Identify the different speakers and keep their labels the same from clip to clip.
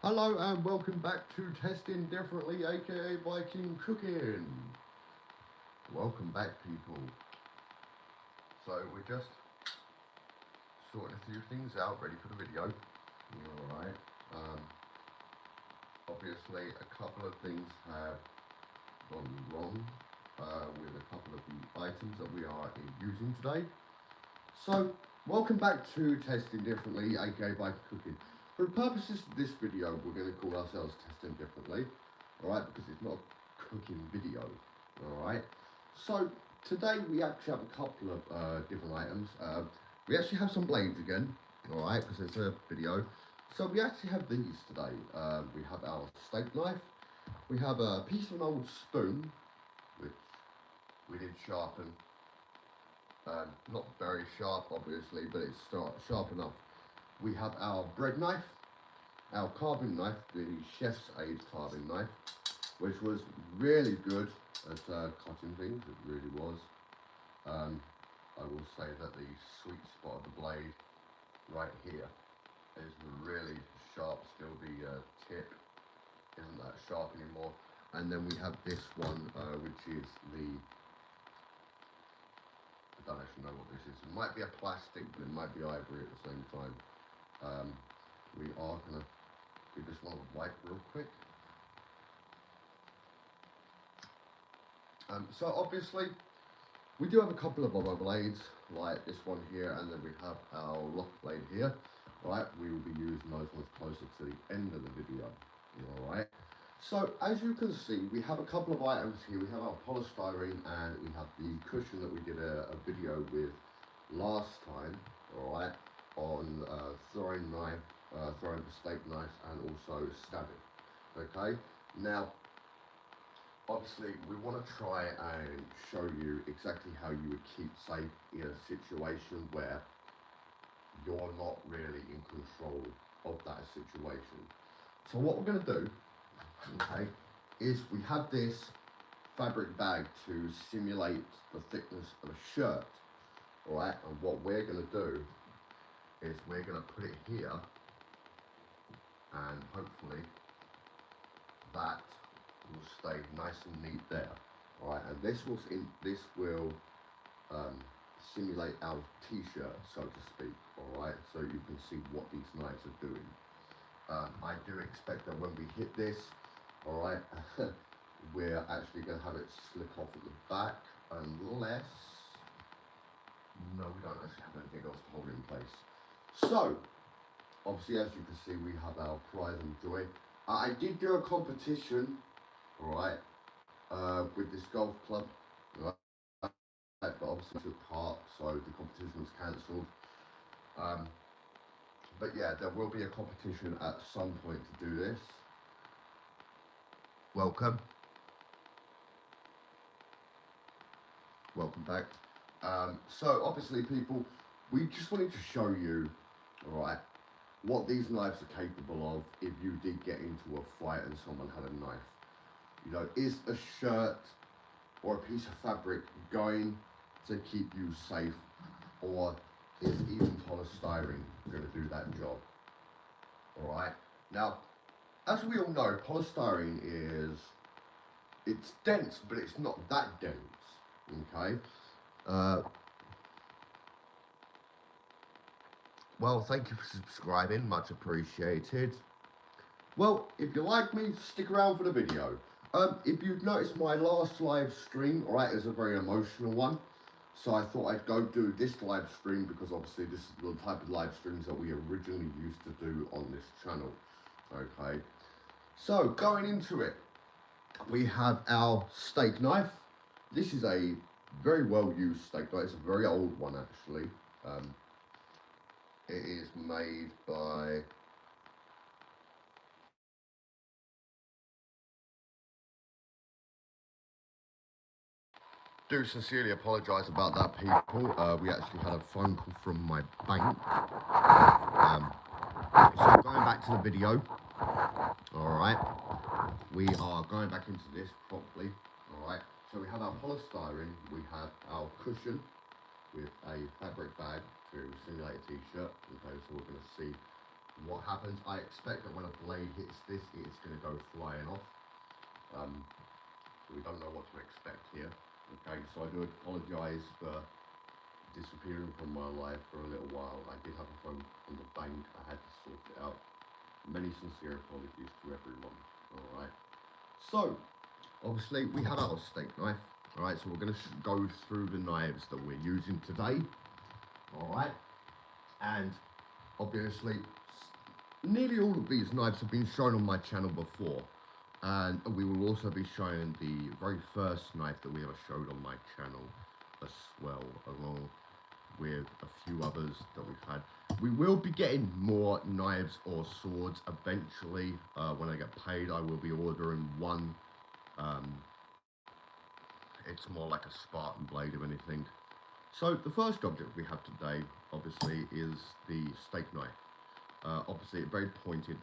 Speaker 1: Hello and welcome back to Testing Differently, aka Viking Cooking. Welcome back, people. So we're just sorting a few things out, ready for the video. Alright. Um, Obviously, a couple of things have gone wrong with a couple of the items that we are using today. So, welcome back to Testing Differently, aka Viking Cooking. For the purposes of this video, we're going to call ourselves Testing Differently, alright, because it's not a cooking video, alright. So, today we actually have a couple of different items. We actually have some blades again, alright, because it's a video. So, we actually have these today. We have our steak knife, we have a piece of an old spoon, which we did sharpen. Not very sharp, obviously, but it's sharp enough. We have our bread knife, our carving knife, the Chef's Aid carving knife, which was really good at cutting things. It really was. I will say that the sweet spot of the blade right here is really sharp. Still, the tip isn't that sharp anymore. And then we have this one, which is the, I don't actually know what this is. It might be a plastic, but it might be ivory at the same time. We are going to give this one a wipe real quick. So obviously, we do have a couple of other blades, like this one here, and then we have our lock blade here. Right, we will be using those ones closer to the end of the video. Alright. So as you can see, we have a couple of items here. We have our polystyrene and we have the cushion that we did a video with last time, alright, on throwing the steak knife and also stabbing. Okay, now obviously we want to try and show you exactly how you would keep safe in a situation where you're not really in control of that situation. So what we're going to do, okay, is we have this fabric bag to simulate the thickness of a shirt, alright, and what we're going to do is we're going to put it here, and hopefully that will stay nice and neat there, alright, and this will simulate our t-shirt, so to speak, alright, so you can see what these knives are doing. I do expect that when we hit this, alright, we're actually going to have it slick off at the back, unless, no, we don't actually have anything else to hold in place. So, obviously, as you can see, we have our pride and joy. I did do a competition, alright, with this golf club, right, but obviously took part, so the competition was cancelled. But yeah, there will be a competition at some point to do this. Welcome back. So obviously, people, we just wanted to show you, alright, what these knives are capable of if you did get into a fight and someone had a knife. You know, is a shirt or a piece of fabric going to keep you safe, or is even polystyrene going to do that job? Alright, now, as we all know, polystyrene it's dense, but it's not that dense, okay? Well, thank you for subscribing, much appreciated. Well, if you like me, stick around for the video. If you've noticed, my last live stream, alright, is a very emotional one. So I thought I'd go do this live stream because obviously this is the type of live streams that we originally used to do on this channel. Okay. So going into it, we have our steak knife. This is a very well used steak knife. It's a very old one actually. It is made by do sincerely apologise about that, people. We actually had a phone call from my bank. So going back to the video, alright, we are going back into this properly, alright. So we have our polystyrene, we have our cushion with a fabric bag to simulate a t-shirt. Okay, so we're going to see what happens, I expect that when a blade hits this, it's going to go flying off. So we don't know what to expect here. Okay, so I do apologise for disappearing from my life for a little while. I did have a phone on the bank, I had to sort it out. Many sincere apologies to everyone. Alright, so obviously we have our steak knife. Alright, so we're going to go through the knives that we're using today. Alright, and obviously nearly all of these knives have been shown on my channel before, and we will also be showing the very first knife that we ever showed on my channel as well, along with a few others that we've had. We will be getting more knives or swords eventually. When I get paid, I will be ordering one. It's more like a Spartan blade, if anything. So the first object we have today, obviously, is the steak knife. Obviously, a very pointed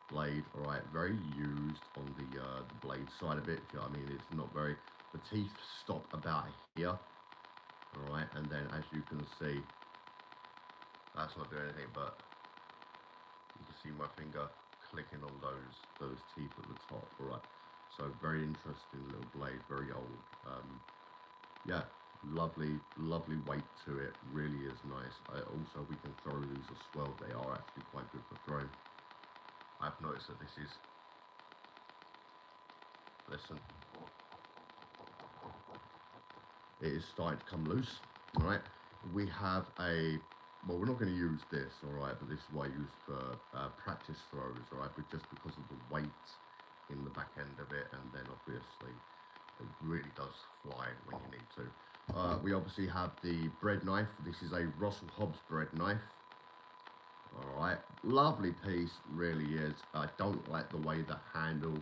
Speaker 1: blade, alright, very used on the blade side of it. You know what I mean? It's not very, the teeth stop about here, alright, and then as you can see, that's not doing anything, but you can see my finger clicking on those teeth at the top, alright. So very interesting little blade, very old. Yeah, lovely weight to it, really is nice. Also, we can throw these as well. They are actually quite good for throwing. I've noticed that this is, listen, it is starting to come loose. All right, we have a, well, we're not going to use this, all right, but this is what I use for practice throws, all right, but just because of the weight in the back end of it, and then obviously it really does fly when you need to. We obviously have the bread knife. This is a Russell Hobbs bread knife. Alright, lovely piece, really is. I don't like the way the handle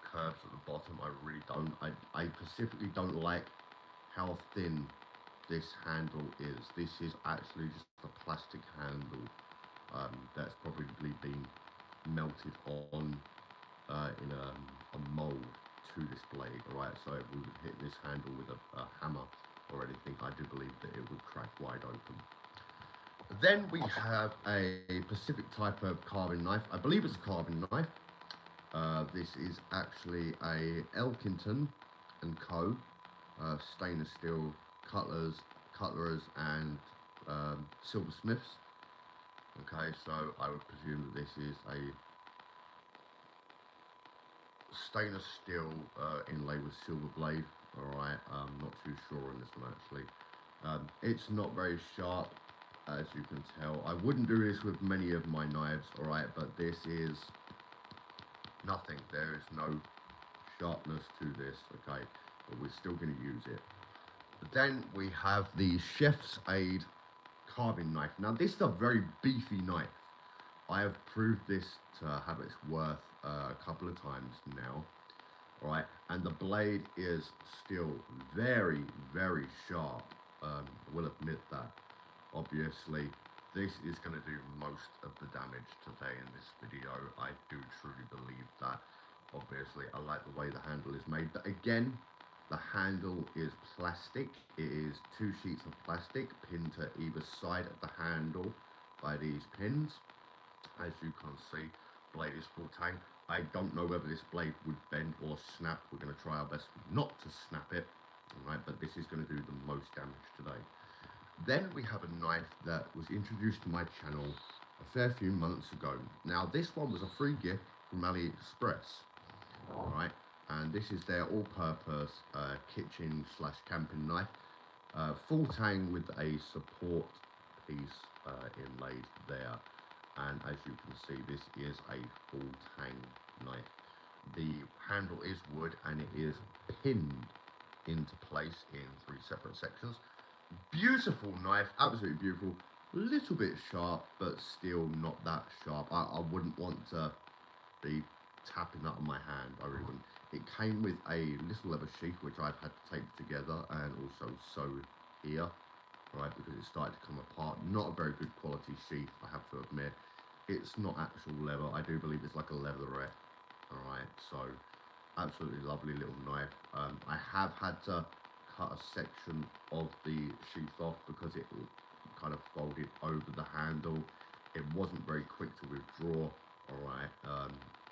Speaker 1: curves at the bottom. I really don't. I specifically don't like how thin this handle is. This is actually just a plastic handle that's probably been melted on in a mold to this blade. Alright, so if we would hit this handle with a hammer or anything, I do believe that it would crack wide open. Then we have a Pacific type of carving knife. I believe it's a carving knife. This is actually a Elkington and Co. Stainless steel cutler's and silversmiths. Okay, so I would presume that this is a stainless steel inlay with silver blade. Alright, I'm not too sure on this one actually. It's not very sharp, as you can tell. I wouldn't do this with many of my knives, alright, but this is nothing. There is no sharpness to this, okay, but we're still going to use it. But then we have the Chef's Aid carving knife. Now this is a very beefy knife. I have proved this to have its worth a couple of times now, right? And the blade is still very, very sharp. I will admit that. Obviously, this is going to do most of the damage today in this video. I do truly believe that. Obviously, I like the way the handle is made. But again, the handle is plastic. It is 2 sheets of plastic pinned to either side of the handle by these pins. As you can see, blade is full tang. I don't know whether this blade would bend or snap. We're going to try our best not to snap it, alright, but this is going to do the most damage today. Then we have a knife that was introduced to my channel a fair few months ago. Now this one was a free gift from AliExpress, alright, and this is their all-purpose kitchen / camping knife. Full tang with a support piece inlaid there. And as you can see, this is a full tang knife. The handle is wood and it is pinned into place in 3 separate sections. Beautiful knife, absolutely beautiful. A little bit sharp, but still not that sharp. I wouldn't want to be tapping that on my hand, I really wouldn't. It came with a little leather sheath, which I've had to tape together and also sew here. Right, because it started to come apart. Not a very good quality sheath, I have to admit. It's not actual leather. I do believe it's like a leatherette. Alright, so absolutely lovely little knife. I have had to cut a section of the sheath off because it kind of folded over the handle. it wasn't very quick to withdraw, alright,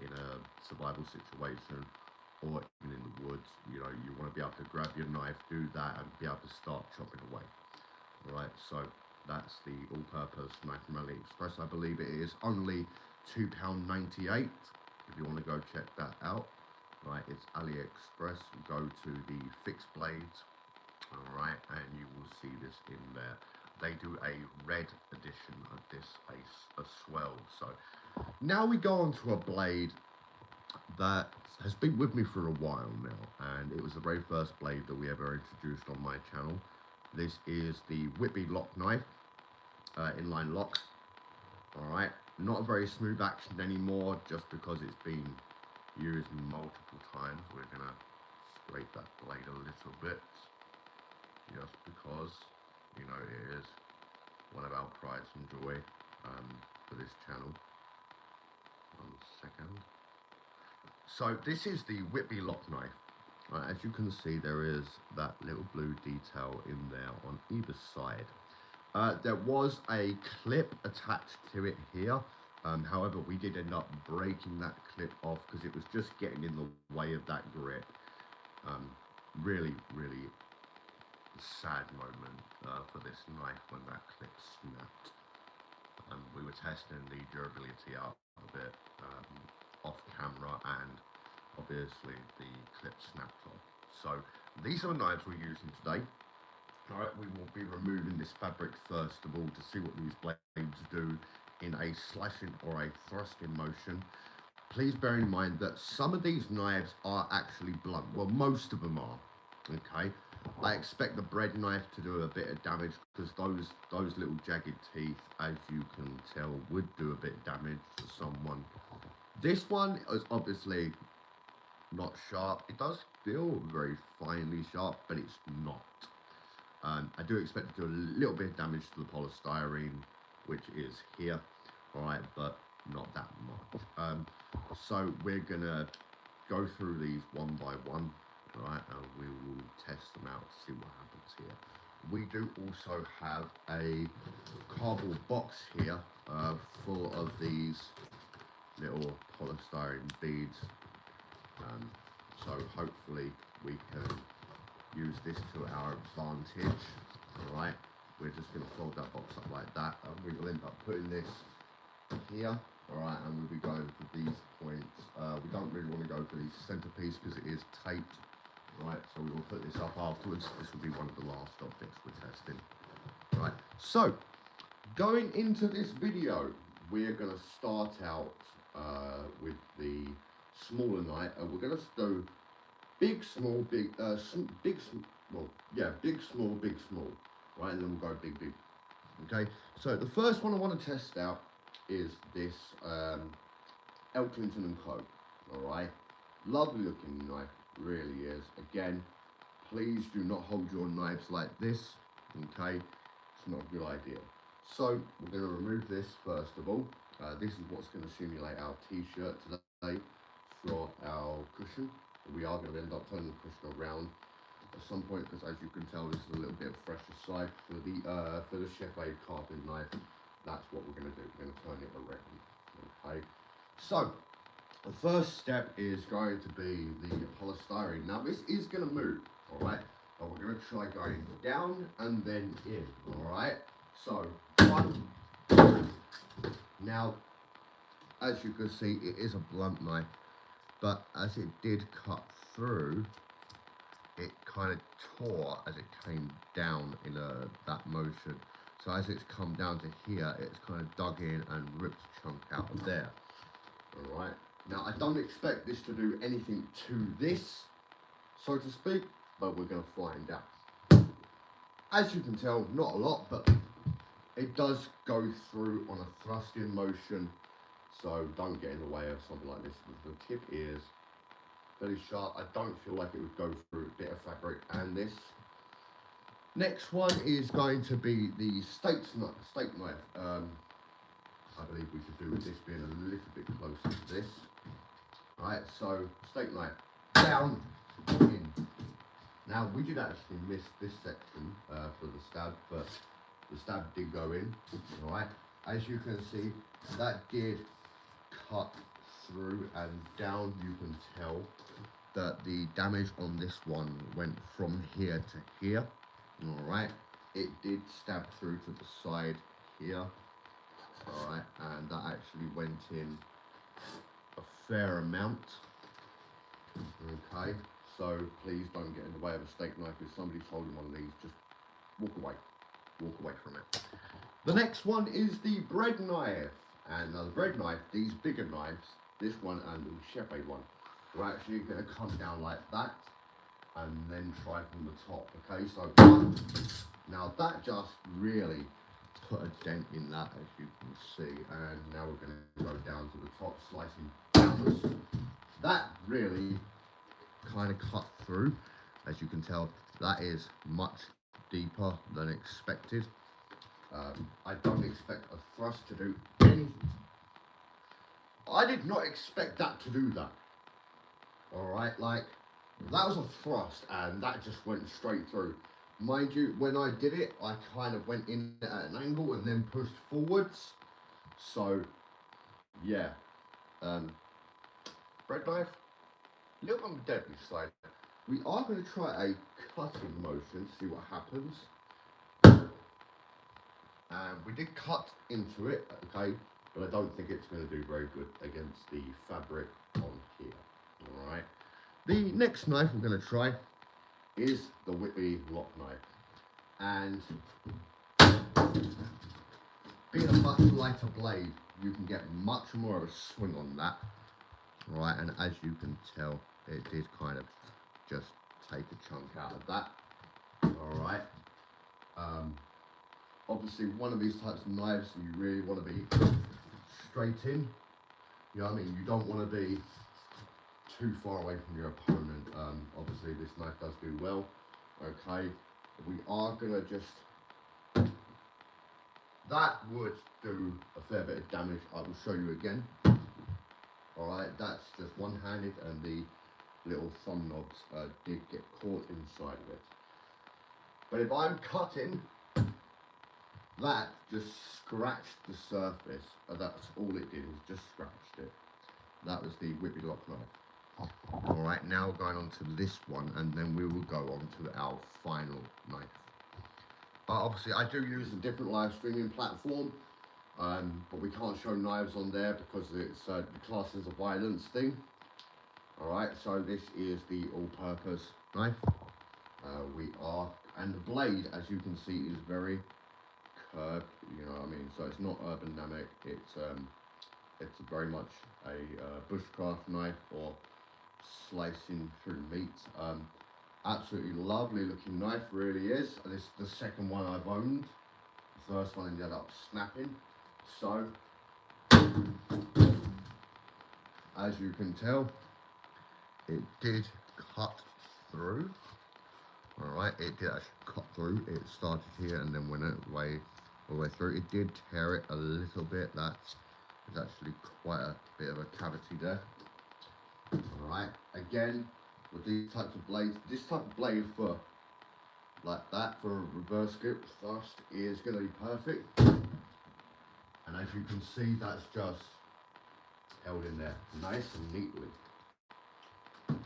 Speaker 1: in a survival situation or even in the woods. You know, you want to be able to grab your knife, do that, and be able to start chopping away. Alright, so that's the all-purpose knife from AliExpress. I believe it is only £2.98 if you want to go check that out. Right, it's AliExpress. Go to the fixed blades, alright, and you will see this in there. They do a red edition of this as well. So now we go on to a blade that has been with me for a while now, and it was the very first blade that we ever introduced on my channel. This is the Whitby lock knife, inline lock. Alright, not a very smooth action anymore, just because it's been used multiple times. We're going to scrape that blade a little bit, just because, you know, it is one of our prides and joy for this channel. 1 second. So this is the Whitby lock knife. As you can see, there is that little blue detail in there on either side. There was a clip attached to it here. However, we did end up breaking that clip off because it was just getting in the way of that grip. Really, really sad moment for this knife when that clip snapped. We were testing the durability out of it off camera, and obviously the clip snapped off. So these are the knives we're using today. Alright, we will be removing this fabric first of all to see what these blades do in a slashing or a thrusting motion. Please bear in mind that some of these knives are actually blunt. Well, most of them are. Okay, I expect the bread knife to do a bit of damage because those little jagged teeth, as you can tell, would do a bit of damage to someone. This one is obviously not sharp. It does feel very finely sharp, but it's not. I do expect to do a little bit of damage to the polystyrene, which is here, alright, but not that much. So we're gonna go through these one by one, alright, and we will test them out to see what happens here. We do also have a cardboard box here full of these little polystyrene beads. So hopefully we can use this to our advantage. Alright, we're just going to fold that box up like that, and we will end up putting this here. Alright, and we'll be going for these points. We don't really want to go for the centerpiece because it is taped. Right, so we will put this up afterwards. This will be one of the last objects we're testing. Right, so going into this video, we're going to start out with the smaller knife, and we're going to do big, small, big, big, well, yeah, big, small, right, and then we'll go big, big. Okay, so the first one I want to test out is this Elkington & Co. Alright, lovely looking knife, really is. Again, please do not hold your knives like this, okay, it's not a good idea. So we're going to remove this first of all. This is what's going to simulate our t-shirt today for our cushion. We are going to end up turning the cushion around at some point because, as you can tell, this is a little bit of fresher side for the Chef Aid carving knife. That's what we're going to do. We're going to turn it around. Okay. So the first step is going to be the polystyrene. Now this is going to move. All right. But we're going to try going down and then in. All right. So 1, 2. Now, as you can see, it is a blunt knife, but as it did cut through, it kind of tore as it came down in that motion. So as it's come down to here, it's kind of dug in and ripped a chunk out of there. Alright, now I don't expect this to do anything to this, so to speak, but we're going to find out. As you can tell, not a lot, but it does go through on a thrusting motion, so don't get in the way of something like this. The tip is very sharp. I don't feel like it would go through a bit of fabric. And this next one is going to be the steak knife. I believe we could do with this being a little bit closer to this. Alright, so steak knife down, in. Now we did actually miss this section for the stab, but the stab did go in. Alright, as you can see, that did cut through, and down you can tell that the damage on this one went from here to here. All right, it did stab through to the side here. All right, and that actually went in a fair amount. Okay, so please don't get in the way of a steak knife. If somebody's holding one of these, just walk away from it. The next one is the bread knife. And the bread knife, these bigger knives, this one and the chef aid one, we're actually going to come down like that and then try from the top. Okay, so now that just really put a dent in that, as you can see, and now we're going to go down to the top, slicing downwards. That really kind of cut through. As you can tell, that is much deeper than expected. I don't expect a thrust to do anything. I did not expect that to do that. Alright, like, that was a thrust and that just went straight through. Mind you, when I did it, I kind of went in at an angle and then pushed forwards. So, yeah. Bread knife, a little on the deadly side. We are going to try a cutting motion to see what happens. We did cut into it, okay, but I don't think it's going to do very good against the fabric on here. Alright. The next knife we're going to try is the Whitby lock knife. And being a much lighter blade, you can get much more of a swing on that. Right, and as you can tell, it did kind of just take a chunk out of that. Alright. Obviously, one of these types of knives, you really want to be straight in. You know what I mean? You don't want to be too far away from your opponent. Obviously, this knife does do well. Okay, we are going to just... That would do a fair bit of damage. I will show you again. Alright, that's just one-handed, and the little thumb knobs did get caught inside of it. But if I'm cutting, that just scratched the surface. That's all it did, was just scratched it. That was the Whitby lock knife. Alright, now we're going on to this one, and then we will go on to our final knife. Obviously, I do use a different live streaming platform, but we can't show knives on there because it's the class as a violence thing. Alright, so this is the all-purpose knife. And the blade, as you can see, is very curved, you know what I mean? So it's not ergonomic, it's very much a bushcraft knife or slicing through meat. Absolutely lovely looking knife, really is. This is the second one I've owned. The first one ended up snapping. So, as you can tell, it did cut through. Alright, it did actually cut through. It started here and then went all the way through. It did tear it a little bit. That is actually quite a bit of a cavity there. Alright, again, with these types of blades, this type of blade for like that, for a reverse grip thrust, is going to be perfect. And as you can see, that's just held in there nice and neatly.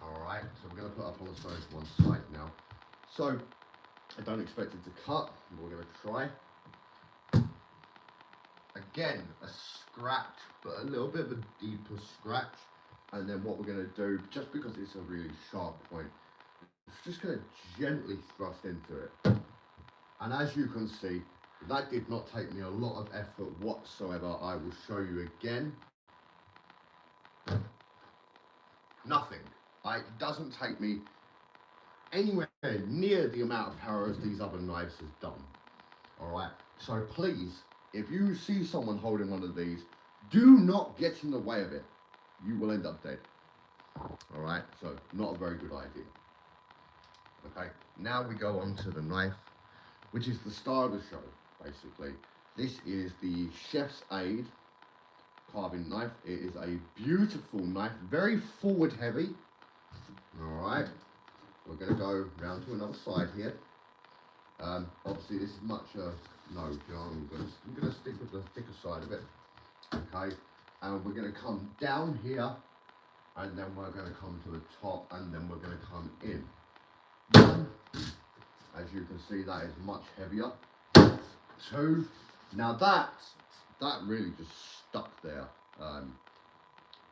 Speaker 1: Alright, so we're going to put up on the stove to one side now. So, I don't expect it to cut, but we're going to try. Again, a scratch, but a little bit of a deeper scratch. And then what we're going to do, just because it's a really sharp point, it's just going to gently thrust into it. And as you can see, that did not take me a lot of effort whatsoever. I will show you again. Nothing. It doesn't take me anywhere near the amount of power as these other knives has done. Alright, so please, if you see someone holding one of these, do not get in the way of it. You will end up dead. Alright, so not a very good idea. Okay, now we go on to the knife, which is the star of the show, basically. This is the Chef's Aid carving knife. It is a beautiful knife, very forward heavy. Alright, we're going to go round to another side here. Obviously this is much, no, John, I'm going to stick with the thicker side. side of it, okay, and we're going to come down here, and then we're going to come to the top, and then we're going to come in. One, as you can see, that is much heavier. Two, now that really just stuck there.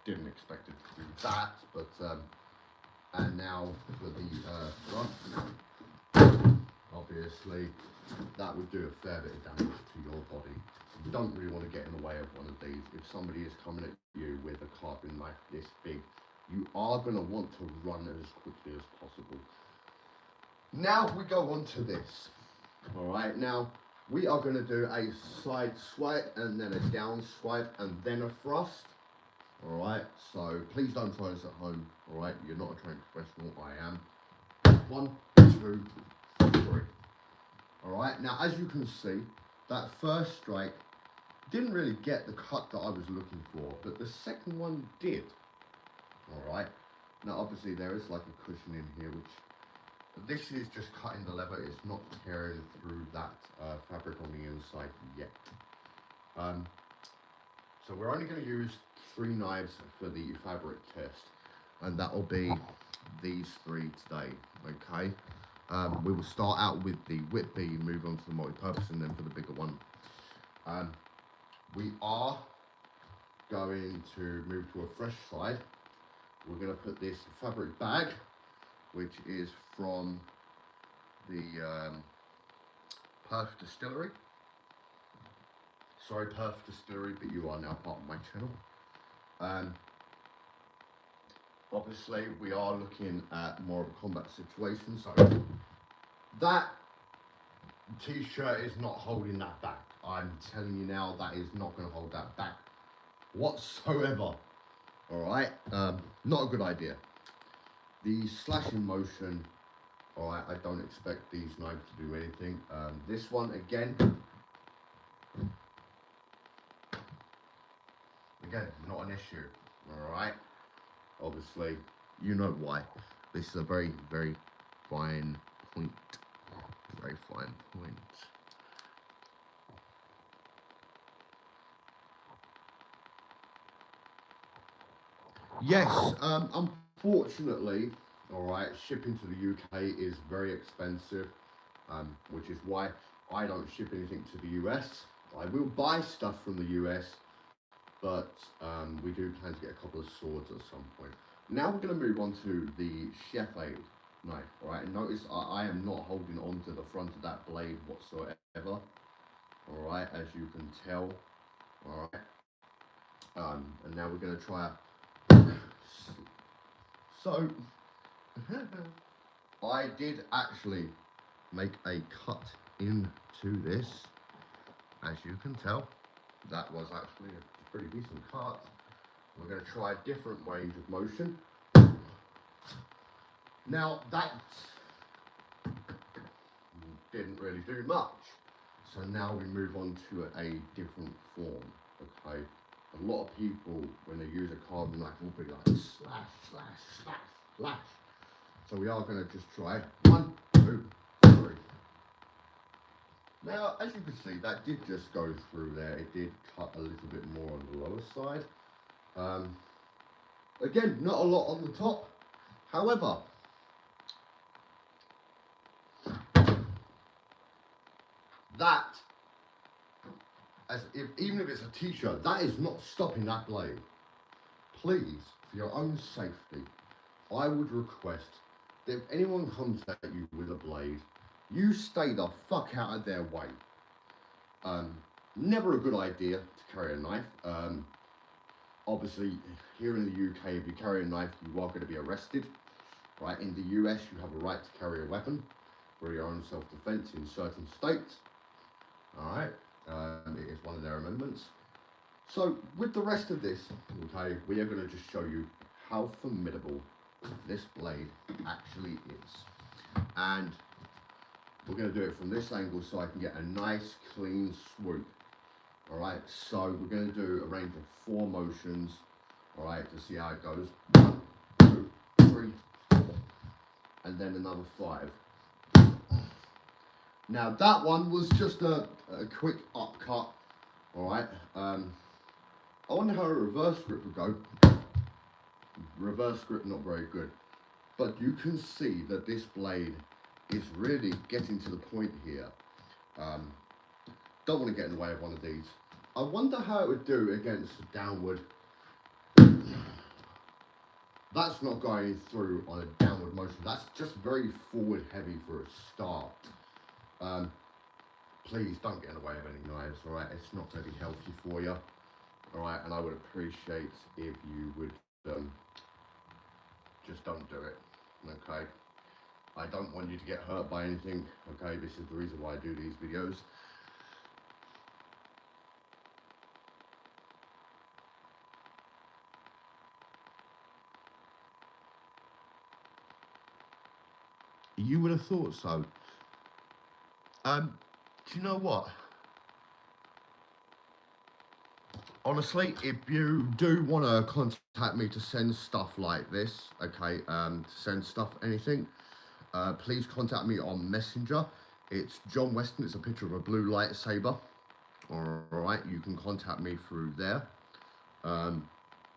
Speaker 1: Didn't expect it to do that, but and now for the thrust, obviously that would do a fair bit of damage to your body. You don't really want to get in the way of one of these. If somebody is coming at you with a carving knife this big, you are going to want to run as quickly as possible. Now we go on to this. All right, now we are going to do a side swipe and then a down swipe and then a thrust. All right, so please don't try this at home. All right, you're not a trained professional. I am. 1, 2, 3. All right, now as you can see, that first strike didn't really get the cut that I was looking for, but the second one did. All right, now obviously there is like a cushion in here, which this is just cutting the leather. It's not tearing through that fabric on the inside yet. So we're only going to use 3 knives for the fabric test, and that will be these 3 today, okay? We will start out with the Whitby, move on to the multi-purpose, and then for the bigger one. We are going to move to a fresh side. We're going to put this fabric bag, which is from the Perth Distillery. Sorry, Perth Distillery, but you are now part of my channel. Obviously, we are looking at more of a combat situation, so that t-shirt is not holding that back. I'm telling you now, that is not going to hold that back whatsoever. Alright, not a good idea. The slashing motion, alright, I don't expect these knives to do anything. This one, again, not an issue, alright? Obviously, you know why. This is a very, very fine point. Very fine point. Yes, unfortunately, alright, shipping to the UK is very expensive, which is why I don't ship anything to the US. I will buy stuff from the US, but we do plan to get a couple of swords at some point. Now we're going to move on to the Chef Aid knife, alright, and notice I am not holding on to the front of that blade whatsoever, alright, as you can tell, alright, and now we're going to try so, I did actually make a cut into this, as you can tell. That was actually a pretty decent cut. We're going to try a different range of motion. Now that didn't really do much, so now we move on to a different form, okay? A lot of people, when they use a carving knife, will be like slash, slash, slash, slash. So we are going to just try 1, 2, 3. Now, as you can see, that did just go through there. It did cut a little bit more on the lower side. Again, not a lot on the top. However, that, even if it's a t-shirt, that is not stopping that blade. Please, for your own safety, I would request that if anyone comes at you with a blade, you stay the fuck out of their way. Never a good idea to carry a knife. Obviously, here in the UK, if you carry a knife, you are going to be arrested. Right? In the US, you have a right to carry a weapon for your own self-defense in certain states. Alright, it is one of their amendments. So, with the rest of this, okay, we are going to just show you how formidable this blade actually is. And we're going to do it from this angle so I can get a nice, clean swoop. Alright, so we're going to do a range of 4 motions, alright, to see how it goes. 1, 2, 3, 4, and then another 5. Now that one was just a quick upcut, Alright, I wonder how a reverse grip would go. Reverse grip not very good. But you can see that this blade is really getting to the point here. Don't want to get in the way of one of these. I wonder how it would do against downward. That's not going through on a downward motion. That's just very forward heavy for a start. Please don't get in the way of any knives, alright? It's not going to be healthy for you, alright? And I would appreciate if you would just don't do it, okay? I don't want you to get hurt by anything, okay? This is the reason why I do these videos. You would have thought so. Do you know what? Honestly, if you do want to contact me to send stuff like this, okay, to send stuff, anything, please contact me on Messenger. It's John Weston. It's a picture of a blue lightsaber. All right, you can contact me through there. And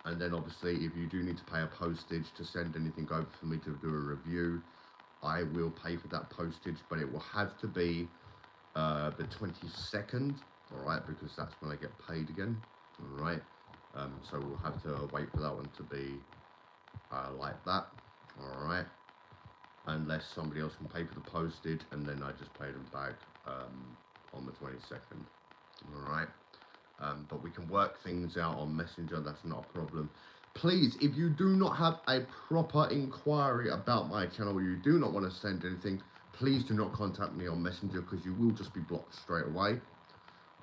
Speaker 1: then obviously, if you do need to pay a postage to send anything over for me to do a review, I will pay for that postage, but it will have to be the 22nd, all right, because that's when I get paid again, all right. So we'll have to wait for that one to be like that, all right, unless somebody else can pay for the postage, and then I just pay them back on the 22nd, all right. But we can work things out on Messenger, that's not a problem. Please, if you do not have a proper inquiry about my channel, or you do not want to send anything, please do not contact me on Messenger, because you will just be blocked straight away.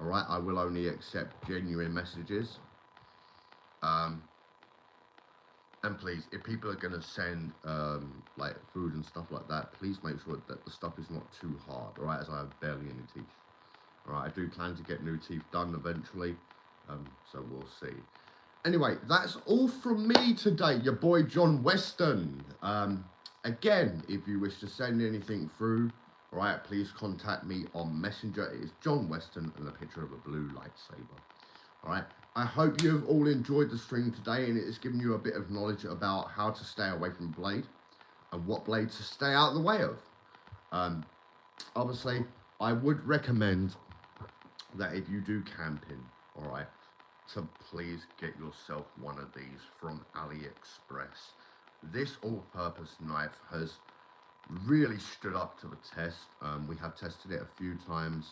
Speaker 1: All right, I will only accept genuine messages. And please, if people are going to send like food and stuff like that, please make sure that the stuff is not too hard, all right, as I have barely any teeth. All right, I do plan to get new teeth done eventually, so we'll see. Anyway, that's all from me today, your boy John Weston. Again, if you wish to send anything through, all right, please contact me on Messenger. It is John Weston and a picture of a blue lightsaber. All right, I hope you've all enjoyed the stream today, and it has given you a bit of knowledge about how to stay away from blade and what blade to stay out of the way of. Obviously, I would recommend that if you do camping, all right, to please get yourself one of these from AliExpress. This all-purpose knife has really stood up to the test. We have tested it a few times,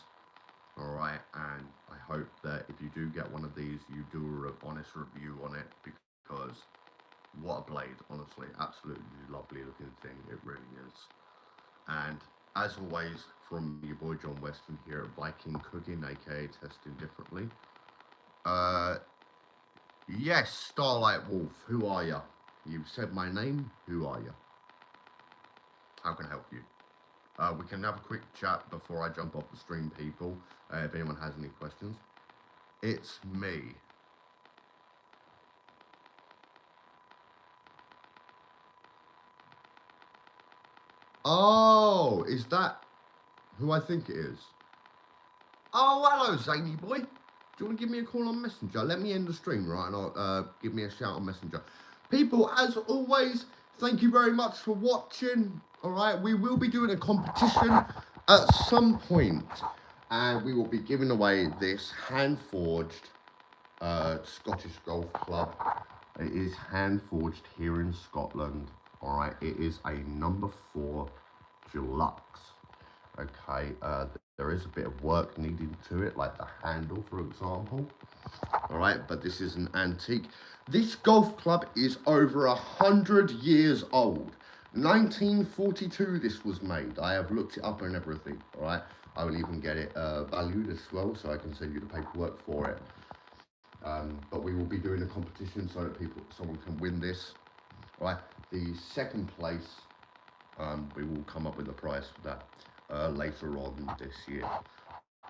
Speaker 1: all right, and I hope that if you do get one of these, you do an honest review on it, because what a blade, honestly, absolutely lovely looking thing, it really is. And as always, from your boy John Weston here at Viking Cooking, aka Testing Differently. Yes, Starlight Wolf, who are you? You've said my name, who are you? How can I help you? We can have a quick chat before I jump off the stream, people, if anyone has any questions. It's me. Oh, is that who I think it is? Oh, hello, Zany boy. Do you want to give me a call on Messenger? Let me end the stream, right, and I'll give me a shout on Messenger. People, as always, thank you very much for watching. All right, we will be doing a competition at some point, and we will be giving away this hand-forged Scottish Golf Club. It is hand-forged here in Scotland. All right, it is a number 4 deluxe. Okay, there is a bit of work needed to it, like the handle, for example. All right, but this is an antique. This golf club is over 100 years old. 1942 this was made. I have looked it up and everything, all right? I will even get it valued as well, so I can send you the paperwork for it. But we will be doing a competition so that someone can win this, all right? The second place, we will come up with a prize for that later on this year,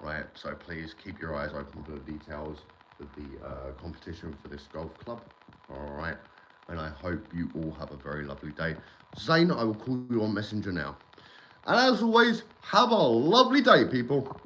Speaker 1: right? So please keep your eyes open for the details of the competition for this golf club, all right? And I hope you all have a very lovely day. Zane, I will call you on Messenger now. And as always, have a lovely day, people.